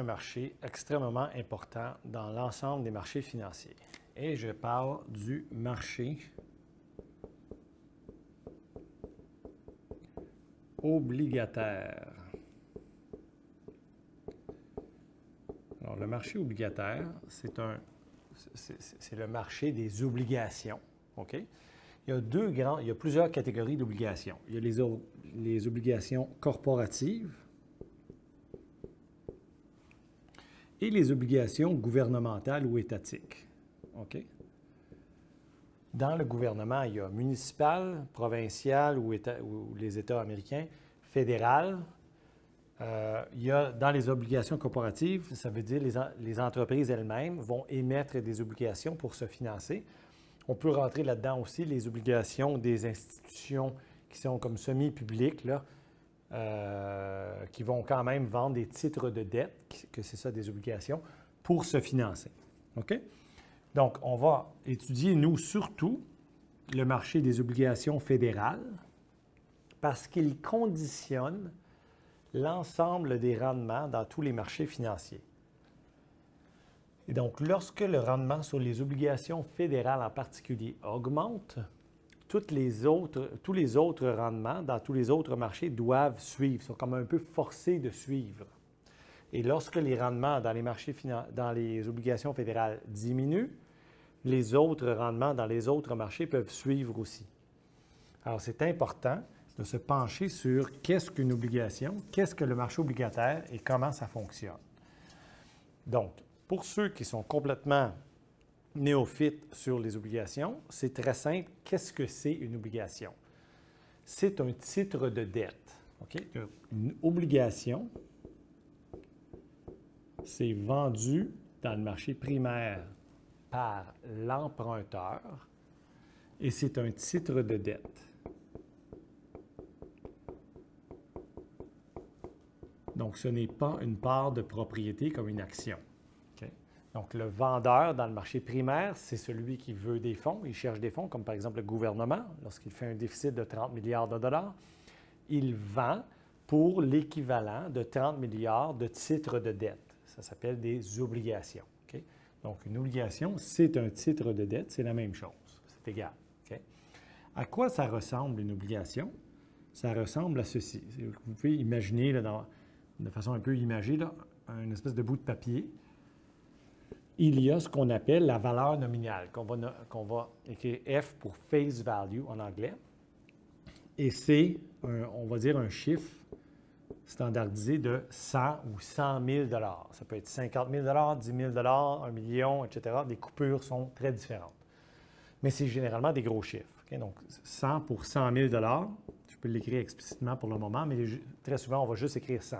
un marché extrêmement important dans l'ensemble des marchés financiers. Et je parle du marché obligataire. Alors, le marché obligataire, c'est le marché des obligations. OK? Il y a plusieurs catégories d'obligations. Il y a les obligations corporatives et les obligations gouvernementales ou étatiques. OK? Dans le gouvernement, il y a municipal, provincial ou les États américains, fédéral. Il y a dans les obligations corporatives, ça veut dire les entreprises elles-mêmes vont émettre des obligations pour se financer. On peut rentrer là-dedans aussi les obligations des institutions qui sont comme semi-publiques, qui vont quand même vendre des titres de dette, que c'est ça des obligations, pour se financer. OK? Donc, on va étudier, nous, surtout, le marché des obligations fédérales parce qu'il conditionne l'ensemble des rendements dans tous les marchés financiers. Et donc, lorsque le rendement sur les obligations fédérales en particulier augmente, tous les autres rendements dans tous les autres marchés doivent suivre, sont comme un peu forcés de suivre. Et lorsque les rendements dans les obligations fédérales diminuent, les autres rendements dans les autres marchés peuvent suivre aussi. Alors, c'est important de se pencher sur qu'est-ce qu'une obligation, qu'est-ce que le marché obligataire et comment ça fonctionne. Donc, pour ceux qui sont complètement néophytes sur les obligations, c'est très simple. Qu'est-ce que c'est une obligation? C'est un titre de dette. Okay? Une obligation, c'est vendu dans le marché primaire par l'emprunteur et c'est un titre de dette. Donc, ce n'est pas une part de propriété comme une action. Okay? Donc, le vendeur dans le marché primaire, c'est celui qui veut des fonds. Il cherche des fonds, comme par exemple le gouvernement, lorsqu'il fait un déficit de 30 milliards de dollars. Il vend pour l'équivalent de 30 milliards de titres de dette. Ça s'appelle des obligations. Okay? Donc, une obligation, c'est un titre de dette, c'est la même chose. C'est égal. Okay? À quoi ça ressemble une obligation? Ça ressemble à ceci. Vous pouvez imaginer de façon un peu imagée, une espèce de bout de papier. Il y a ce qu'on appelle la valeur nominale, qu'on va écrire F pour face value en anglais. Et c'est, on va dire, un chiffre standardisé de 100 ou 100 000 $. Ça peut être 50 000 $, 10 000 $, 1 million, etc. Les coupures sont très différentes. Mais c'est généralement des gros chiffres. Okay? Donc, 100 pour 100 000 $, je peux l'écrire explicitement pour le moment, mais très souvent, on va juste écrire 100.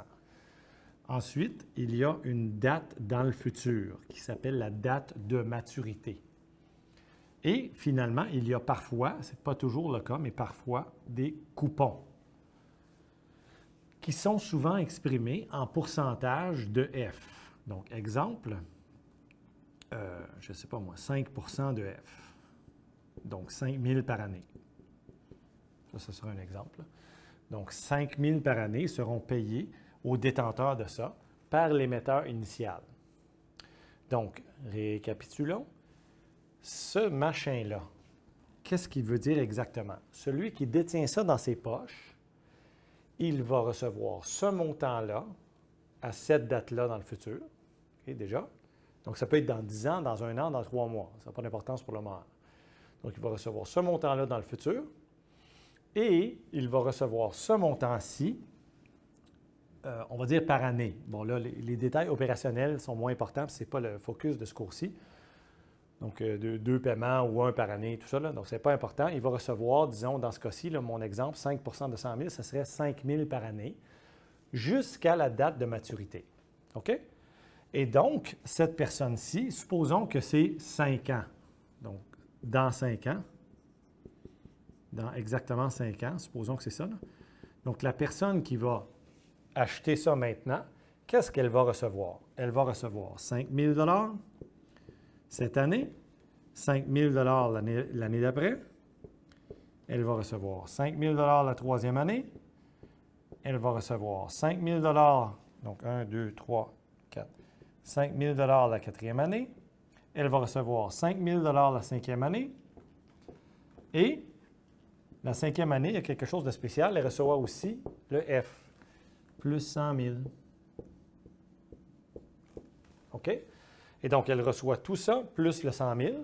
Ensuite, il y a une date dans le futur qui s'appelle la date de maturité. Et finalement, il y a parfois, ce n'est pas toujours le cas, mais parfois des coupons qui sont souvent exprimés en pourcentage de F. Donc, exemple, je ne sais pas moi, 5 % de F. Donc, 5 000 par année. Ça sera un exemple. Donc, 5 000 par année seront payés aux détenteurs de ça par l'émetteur initial. Donc, récapitulons. Ce machin-là, qu'est-ce qu'il veut dire exactement? Celui qui détient ça dans ses poches, il va recevoir ce montant-là à cette date-là dans le futur. Okay, déjà. Donc, ça peut être dans 10 ans, dans 1 an, dans 3 mois. Ça n'a pas d'importance pour le moment. Donc, il va recevoir ce montant-là dans le futur et il va recevoir ce montant-ci, on va dire par année. Bon, là, les détails opérationnels sont moins importants, ce n'est pas le focus de ce cours-ci. Donc, 2 paiements ou 1 par année, tout ça. Là. Donc, ce n'est pas important. Il va recevoir, disons, dans ce cas-ci, mon exemple, 5 % de 100 000, ça serait 5 000 par année jusqu'à la date de maturité. OK? Et donc, cette personne-ci, supposons que c'est 5 ans. Donc, dans 5 ans, dans exactement 5 ans, supposons que c'est ça. Là. Donc, la personne qui va acheter ça maintenant, qu'est-ce qu'elle va recevoir? Elle va recevoir 5 000 $ cette année, 5 000 $ l'année d'après. Elle va recevoir 5 000 $ la 3e année. Elle va recevoir 5 000 $, donc 1, 2, 3, 4, 5 000 la quatrième année. Elle va recevoir 5 000 la cinquième année. Et la cinquième année, il y a quelque chose de spécial. Elle recevra aussi le F, plus 100 000. OK? Et donc, elle reçoit tout ça, plus le 100 000.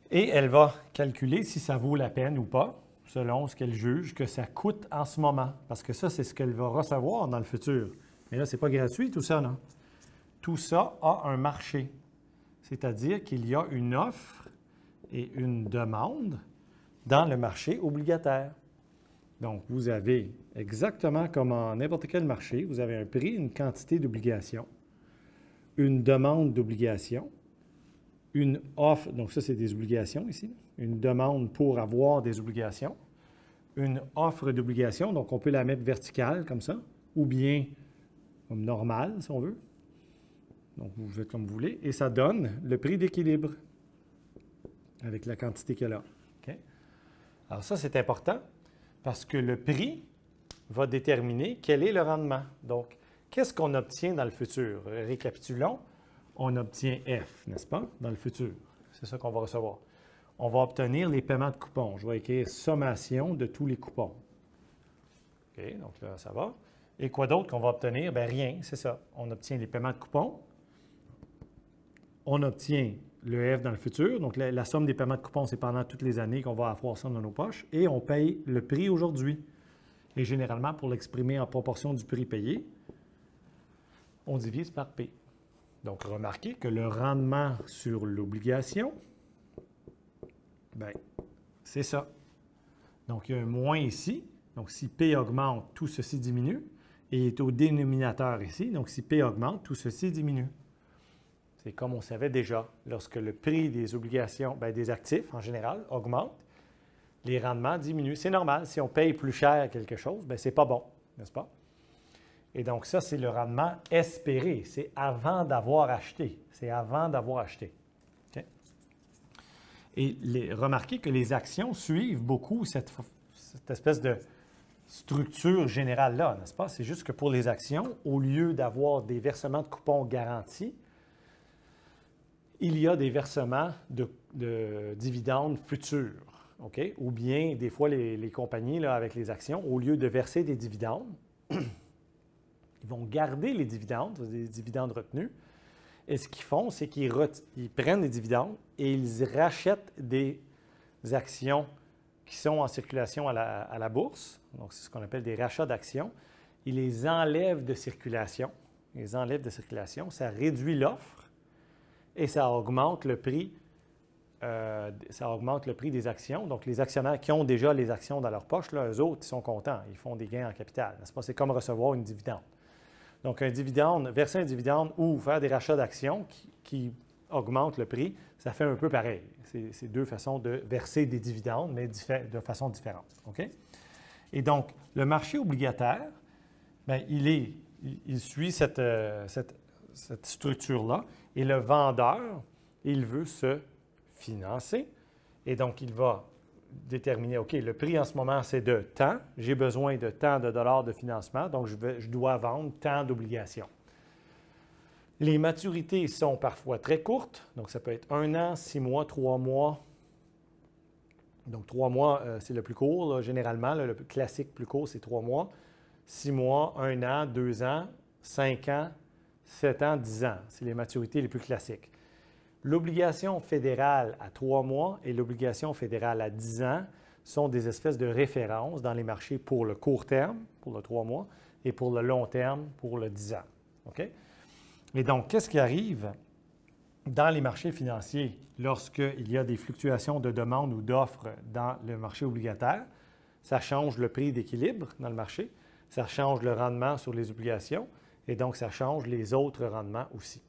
Et elle va calculer si ça vaut la peine ou pas, selon ce qu'elle juge que ça coûte en ce moment. Parce que ça, c'est ce qu'elle va recevoir dans le futur. Mais là, ce n'est pas gratuit, tout ça, non? Tout ça a un marché. C'est-à-dire qu'il y a une offre et une demande dans le marché obligataire. Donc, vous avez exactement comme en n'importe quel marché, vous avez un prix, une quantité d'obligations, une demande d'obligations, une offre, donc ça c'est des obligations ici, une demande pour avoir des obligations, une offre d'obligations, donc on peut la mettre verticale comme ça, ou bien comme normale si on veut. Donc vous faites comme vous voulez, et ça donne le prix d'équilibre avec la quantité qu'elle a. Okay? Alors ça c'est important parce que le prix va déterminer quel est le rendement. Donc, qu'est-ce qu'on obtient dans le futur? Récapitulons. On obtient F, n'est-ce pas, dans le futur. C'est ça qu'on va recevoir. On va obtenir les paiements de coupons. Je vais écrire sommation de tous les coupons. OK, donc là, ça va. Et quoi d'autre qu'on va obtenir? Bien, rien, c'est ça. On obtient les paiements de coupons. On obtient le F dans le futur. Donc, la somme des paiements de coupons, c'est pendant toutes les années qu'on va avoir ça dans nos poches. Et on paye le prix aujourd'hui. Et généralement, pour l'exprimer en proportion du prix payé, on divise par P. Donc, remarquez que le rendement sur l'obligation, bien, c'est ça. Donc, il y a un moins ici. Donc, si P augmente, tout ceci diminue. Et il est au dénominateur ici. Donc, si P augmente, tout ceci diminue. C'est comme on savait déjà, lorsque le prix des obligations, bien, des actifs en général, augmente, les rendements diminuent. C'est normal. Si on paye plus cher quelque chose, bien, ce n'est pas bon, n'est-ce pas? Et donc, ça, c'est le rendement espéré. C'est avant d'avoir acheté. C'est avant d'avoir acheté. Okay? Et remarquez que les actions suivent beaucoup cette espèce de structure générale-là, n'est-ce pas? C'est juste que pour les actions, au lieu d'avoir des versements de coupons garantis, il y a des versements de dividendes futurs. Okay? Ou bien, des fois, les compagnies, là, avec les actions, au lieu de verser des dividendes, ils vont garder les dividendes, des dividendes retenus. Et ce qu'ils font, c'est qu'ils prennent les dividendes et ils rachètent des actions qui sont en circulation à la bourse. Donc, c'est ce qu'on appelle des rachats d'actions. Ils les enlèvent de circulation. Ils les enlèvent de circulation. Ça réduit l'offre et ça augmente le prix. Ça augmente le prix des actions. Donc, les actionnaires qui ont déjà les actions dans leur poche, là, eux autres, ils sont contents. Ils font des gains en capital. N'est-ce pas? C'est comme recevoir une dividende. Donc, un dividende, verser un dividende ou faire des rachats d'actions qui augmentent le prix, ça fait un peu pareil. C'est deux façons de verser des dividendes, mais de façon différente. OK? Et donc, le marché obligataire, bien, il suit cette structure-là. Et le vendeur, il veut se financer. Et donc, il va déterminer, OK, le prix en ce moment, c'est de tant. J'ai besoin de tant de dollars de financement, donc je dois vendre tant d'obligations. Les maturités sont parfois très courtes, donc ça peut être 1 an, 6 mois, 3 mois. Donc 3 mois, c'est le plus court, là, généralement. Là, le classique plus court, c'est 3 mois. 6 mois, 1 an, 2 ans, 5 ans, 7 ans, 10 ans. C'est les maturités les plus classiques. L'obligation fédérale à 3 mois et l'obligation fédérale à 10 ans sont des espèces de références dans les marchés pour le court terme, pour le 3 mois, et pour le long terme, pour le 10 ans. OK? Et donc, qu'est-ce qui arrive dans les marchés financiers lorsqu'il y a des fluctuations de demande ou d'offres dans le marché obligataire? Ça change le prix d'équilibre dans le marché, ça change le rendement sur les obligations et donc ça change les autres rendements aussi.